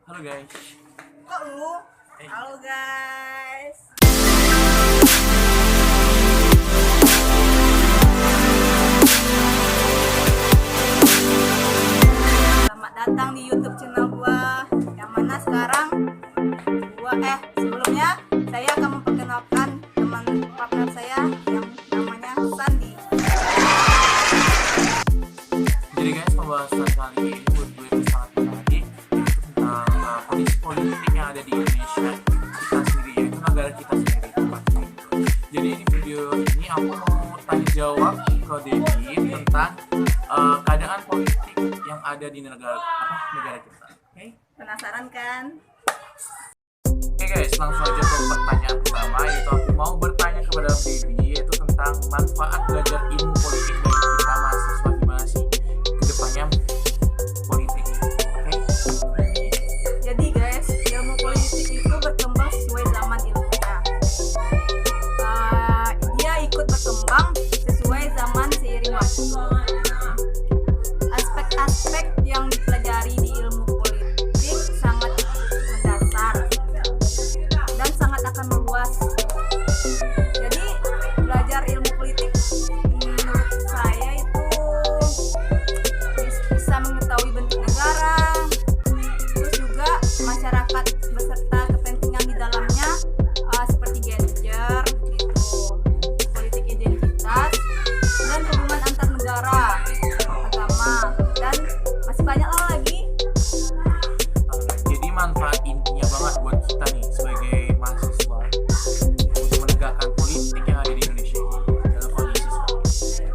Halo guys. Kok lu? Halo guys. Selamat datang di YouTube channel gua. Yang mana sekarang sebelumnya saya akan memperkenalkan teman partner saya yang namanya Sandi. Jadi guys, pembahasan kali ini buat gue itu sangat menarik tentang kondisi politik yang ada di Indonesia kita sendiri, yaitu negara kita sendiri tepatnya. Jadi di video ini aku mau tanya jawab ke Dedi tentang keadaan politik yang ada di negara kita. Oke? Penasaran kan? Oke guys, langsung aja ke pertanyaan pertama, yaitu aku mau bertanya kepada Dedi, yaitu tentang manfaat belajar ilmu politik bagi kita mahasiswa. Gimana sih kedepannya politik? Oke? Jadi guys, ilmu politik itu berkembang sesuai zaman ilmunya. Dia ikut berkembang sesuai zaman seiring waktu. Aspek-aspek yang dipelajari di ilmu politik sangat mendasar dan sangat akan meluas. Jadi belajar ilmu politik menurut saya itu bisa mengetahui bentuk negara, terus juga masyarakat beserta kepentingan di dalamnya, seperti gender gitu, politik identitas, dan hubungan antar negara, agama, dan masih banyak lagi. Jadi manfaat intinya banget buat kita nih sebagai mahasiswa untuk menegakkan politik yang ada di Indonesia ini dalam kondisi seperti ini.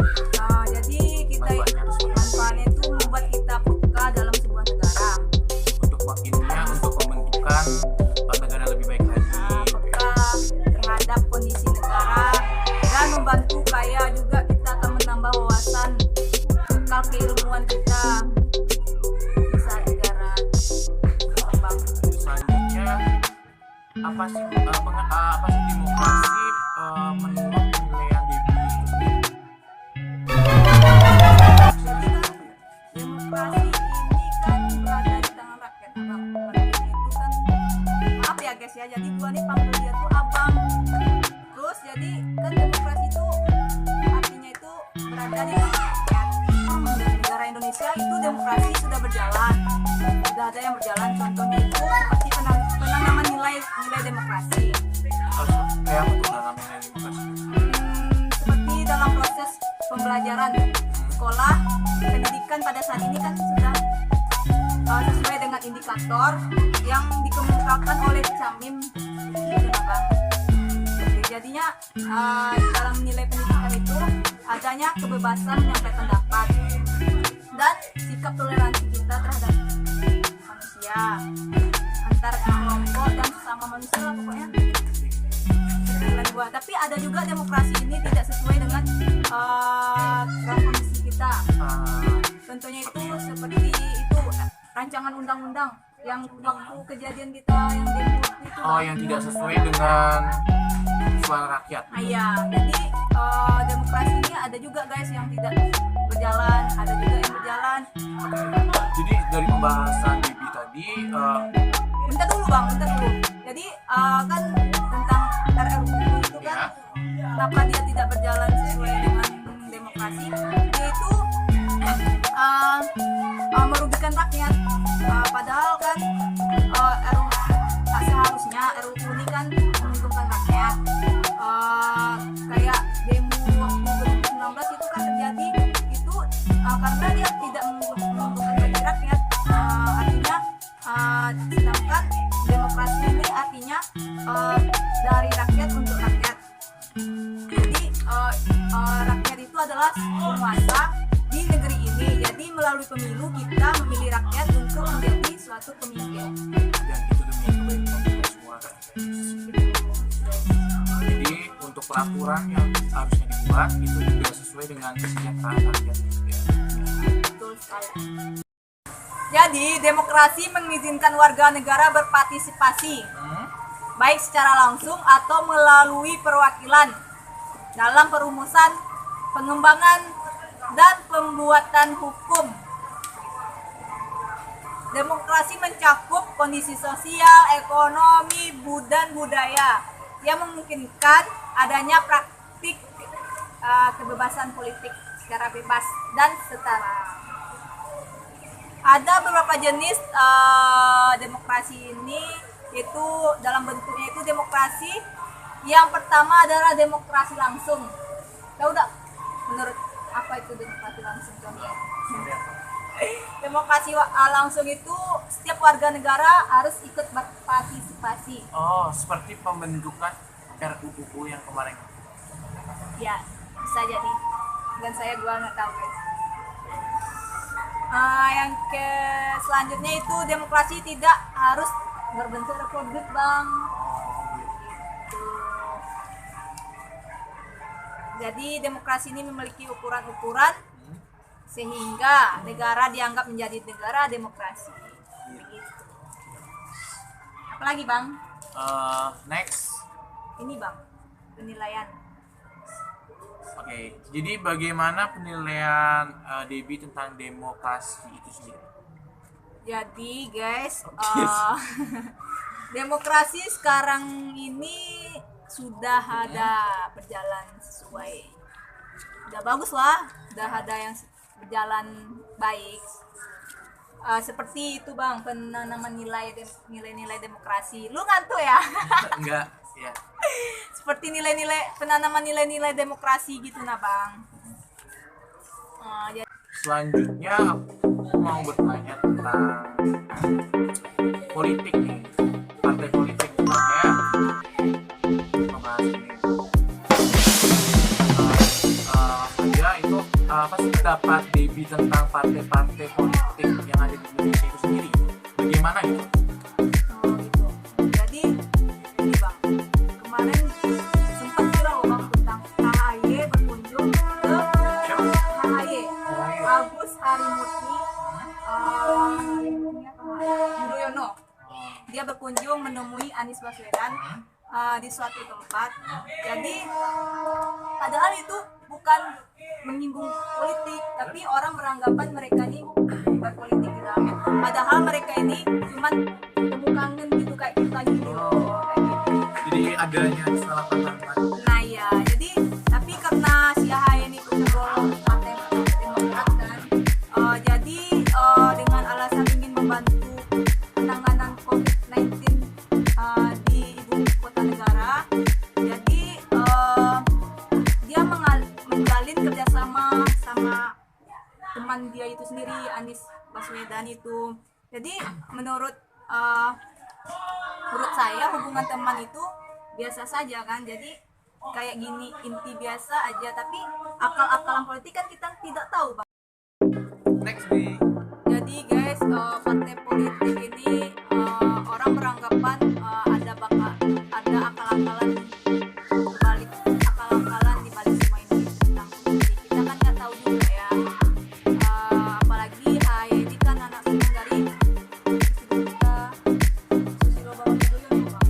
Jadi kita Manfaatnya tuh seperti manfaatnya itu membuat kita peka dalam sebuah negara, untuk makinnya untuk pembentukan negara lebih baik lagi. peka terhadap kondisi negara, dan membantu kaya juga kita akan menambah wawasan, bekal keilmuan kita bisa negara berkembang. Selanjutnya apa sih demokrasi menurut penilaian Debbie itu sendiri? Jadi kan demokrasi ini kan berada di tangan rakyat, abang. Rakyat itu kan, maaf ya guys ya, jadi gua nih panggil dia tuh abang. Terus jadi kan demokrasi itu artinya itu berada di tangan rakyat. Di negara Indonesia itu demokrasi sudah berjalan, sudah ada yang berjalan. Contohnya itu seperti penanaman nilai demokrasi. Kayak apa tuh dalam nilai demokrasi? Seperti dalam proses pembelajaran sekolah, pendidikan pada saat ini kan sudah sesuai dengan indikator yang dikemukakan oleh Camim gitu nah, Bang. Jadinya dalam nilai pendidikan itu adanya kebebasan menyampaikan pendapat dan sikap toleransi kita terhadap manusia, antar kelompok dan sesama manusia lah pokoknya. Tapi ada juga demokrasi ini tidak sesuai dengan kondisi kita. Contohnya itu seperti itu rancangan undang-undang yang waktu kejadian kita yang demo itu. Yang tidak sesuai dengan suara rakyat. Iya, jadi demokrasi ini ada juga guys yang tidak berjalan, ada juga yang berjalan. Jadi dari pembahasan Debbie tadi, Bentar dulu bang, bentar dulu. Jadi kan tentang RUU itu kan, kenapa dia tidak berjalan sesuai dengan demokrasi? Dia itu merugikan rakyat. Padahal kan seharusnya RUU ini kan menguntungkan rakyat. Kayak demo waktu 2019 itu kan terjadi itu karena dia tidak menguntungkan bagi rakyat. Artinya sedangkan demokrasi ini artinya dari rakyat untuk rakyat. Jadi rakyat itu adalah penguasa di negeri ini. Jadi melalui pemilu kita memilih rakyat untuk menjadi suatu pemimpin. dan itu demi kebaikan kita semua kan. Jadi untuk peraturan yang harusnya dibuat itu juga sesuai dengan kesejahteraan rakyat. Betul sekali. Jadi demokrasi mengizinkan warga negara berpartisipasi baik secara langsung atau melalui perwakilan dalam perumusan, pengembangan, dan pembuatan hukum. Demokrasi mencakup kondisi sosial, ekonomi, dan budaya yang memungkinkan adanya praktik kebebasan politik secara bebas dan setara. Ada beberapa jenis demokrasi ini, itu dalam bentuknya itu demokrasi. Yang pertama adalah demokrasi langsung. Tahu nggak menurut apa itu demokrasi langsung? Demokrasi langsung itu setiap warga negara harus ikut berpartisipasi. Oh, seperti pembentukan RUU yang kemarin. Ya, bisa jadi. Dan gua nggak tahu guys. Yang selanjutnya itu demokrasi tidak harus berbentuk republik, Bang. Gitu. Jadi demokrasi ini memiliki ukuran-ukuran sehingga negara dianggap menjadi negara demokrasi. Begitu. Apalagi, Bang? Next. Ini, Bang, penilaian. Oke, jadi bagaimana penilaian Debbie tentang demokrasi itu sendiri? Jadi guys, demokrasi sekarang ini sudah ada berjalan sesuai, udah bagus lah, udah ada yang berjalan baik. Seperti itu, Bang, penanaman nilai-nilai demokrasi. Lu ngantuk ya? Enggak, ya. Seperti penanaman nilai-nilai demokrasi gitu, nah, Bang. Selanjutnya aku mau bertanya tentang politik nih, partai politik ya. Membahas ini. Ya itu apa sih pendapat Debbie tentang partai-partai politik yang ada di Indonesia itu sendiri? Bagaimana gitu? Gitu. Jadi ini, Bang, kemarin sempat viral loh, Bang, tentang AHY berkunjung ke AHY Agus Harimurti Yudhoyono. Dia berkunjung menemui Anies Baswedan di suatu tempat. Jadi padahal itu bukan menyinggung politik, tapi orang beranggapan mereka ini berpolitik di dalamnya. Padahal mereka ini cuman temu kangen gitu, kayak kita gitu. Kayak gitu. Jadi adanya salah pandangan. Nah ya, jadi tapi karena si AHY ini tergolong partai Demokrat kan, jadi dengan alasan ingin membantu penanganan COVID-19 di ibu kota negara, jadi dia menjalin kerjasama sama teman dia itu sendiri, Anies Baswedan itu. Jadi menurut saya hubungan teman itu biasa saja kan, jadi kayak gini, inti biasa aja, tapi akal-akalan politik kan kita tidak tahu, Bang. Next nih. Jadi guys, partai politik ini orang beranggapan ada akal-akalan di balik semua ini tentang politik. Kita kan nggak tahu juga ya. Apalagi HY ini kan anak sulung dari Susilo Bambang Yudhoyono, Bang.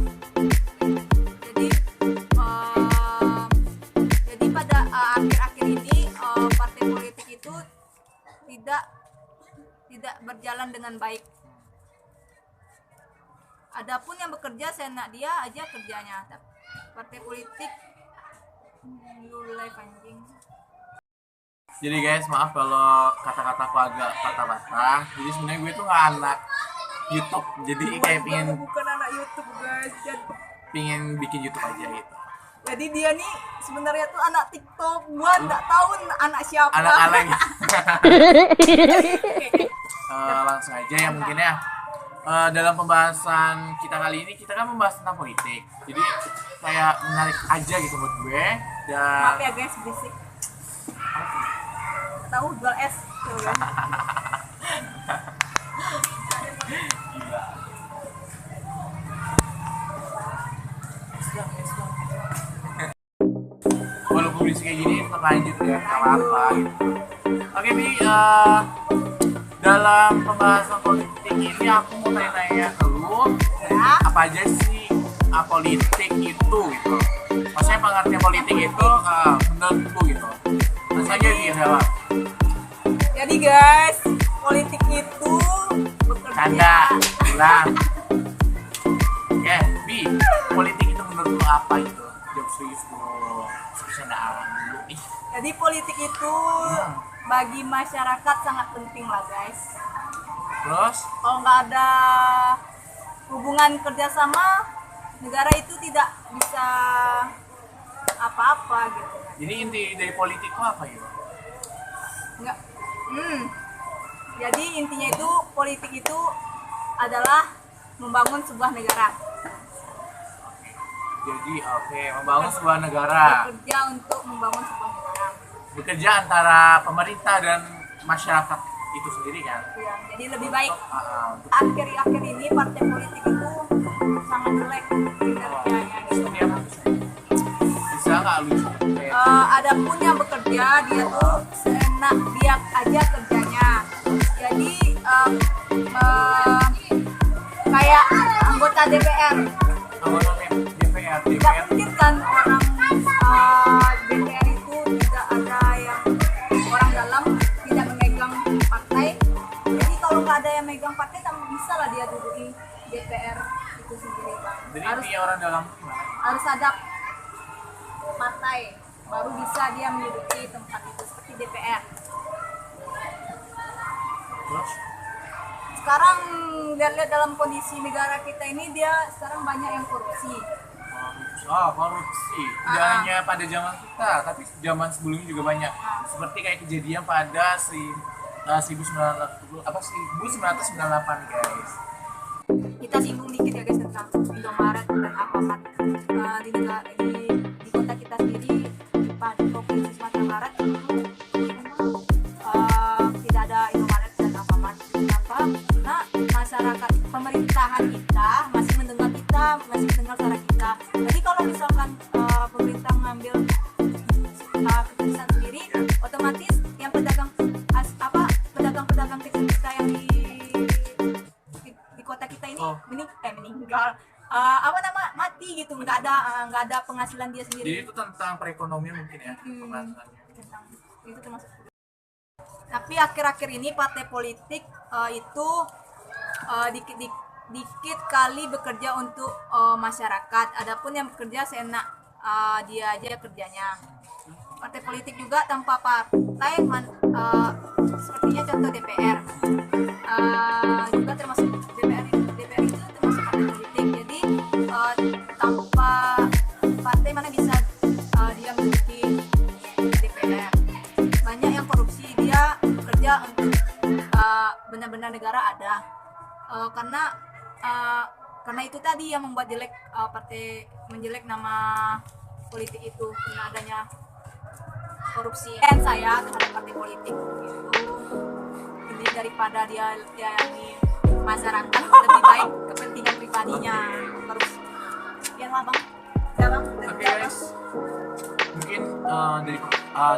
Jadi pada akhir-akhir ini partai politik itu tidak berjalan dengan baik. Adapun yang bekerja seenak dia aja kerjanya. Partai politik live anjing. Jadi guys, maaf kalau kata-kataku agak patah-patah. Jadi sebenarnya gue tuh nggak anak YouTube. Jadi kayak Bukan anak YouTube, guys. pingin bikin YouTube aja gitu. Jadi dia nih sebenarnya tuh anak TikTok. Gua nggak tahu anak siapa. Anak alay. Langsung aja ya mungkin ya. Dalam pembahasan kita kali ini kita kan membahas tentang politik. Jadi kayak menarik aja gitu buat gue. Dan Maaf ya guys, berisik. Tahu jual es tuh kan. walaupun berisik kayak gini tetap lanjut ya, nggak apa-apa gitu. Oke Bi, dalam pembahasan politik ini aku mau tanya-tanya ke lu, apa aja sih politik itu gitu? Maksudnya pengertian politik itu menurut lu gitu? Langsung aja dia jawab. Jadi guys, politik itu Canda, bilang. Ya, Bi, politik itu menurut lo apa itu? Jawab serius dulu. Bercandaan dulu. Jadi politik itu bagi masyarakat sangat penting lah guys. Terus? Kalau nggak ada hubungan kerjasama, negara itu tidak bisa apa-apa gitu. Jadi inti dari politik itu apa ya? Nggak. Jadi intinya itu politik itu adalah membangun sebuah negara. Jadi membangun sebuah negara. Bekerja untuk membangun sebuah negara. Bekerja antara pemerintah dan masyarakat itu sendiri kan? Ya, jadi lebih baik. Untuk Akhir-akhir ini partai politik itu sangat jelek kinerjanya. seperti apa? Bisa nggak lu kayak Ada pun yang bekerja dia tuh seenak dia aja kerjanya. Jadi kayak anggota DPR. anggota DPR? Tidak mungkin kan orang DPR itu tidak ada yang orang dalam tidak memegang partai. Jadi kalau nggak ada yang megang partai, tak bisa lah dia duduk di DPR itu sendiri bang. Jadi Harus intinya orang dalam gimana? harus ada partai baru bisa dia menduduki tempat itu seperti DPR. Terus? Sekarang lihat-lihat dalam kondisi negara kita ini dia sekarang banyak yang korupsi. Korupsi. Tidak hanya pada zaman kita, tapi zaman sebelumnya juga banyak. Seperti kayak kejadian pada 1998 guys. Kita singgung dikit ya guys tentang Indomaret dan Alfamart. Di kota kita sendiri di provinsi Sumatera Barat itu tidak ada Indomaret dan Alfamart. Kenapa? Karena masyarakat pemerintahan kita masih mendengar suara kita. Jadi kalau misalkan pemerintah mengambil keputusan sendiri, otomatis yang pedagang kecil kita yang di kota kita ini meninggal mati gitu, nggak ada penghasilan dia sendiri. Jadi itu tentang perekonomian mungkin ya, pembahasannya. Itu termasuk. Tapi akhir-akhir ini partai politik itu dikit kali bekerja untuk masyarakat. Adapun yang bekerja seenak dia aja kerjanya. Partai politik juga tanpa partai sepertinya contoh DPR juga termasuk DPR itu termasuk partai politik. Jadi tanpa partai mana bisa dia menduduki DPR. Banyak yang korupsi, dia kerja untuk benar-benar negara ada. Karena itu tadi yang membuat jelek menjelek nama politik itu, karena adanya korupsi. Dan saya terhadap partai politik itu ini daripada dia layani masyarakat, lebih baik kepentingan pribadinya korupsi. Sekian lah bang. Ya bang. Oke guys, mungkin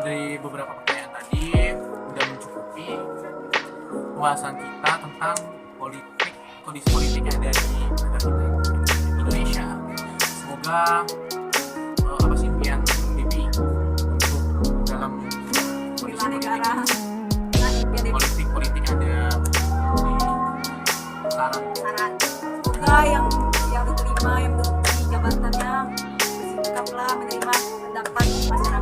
dari beberapa pertanyaan tadi udah mencukupi pembahasan kita tentang kondisi politik yang ada di negara kita Indonesia. Semoga impian Bibi untuk dalam kondisi negara. politik ada di saran. Semoga yang diterima, yang menduduki jabatannya bersikaplah menerima pendapat masyarakat.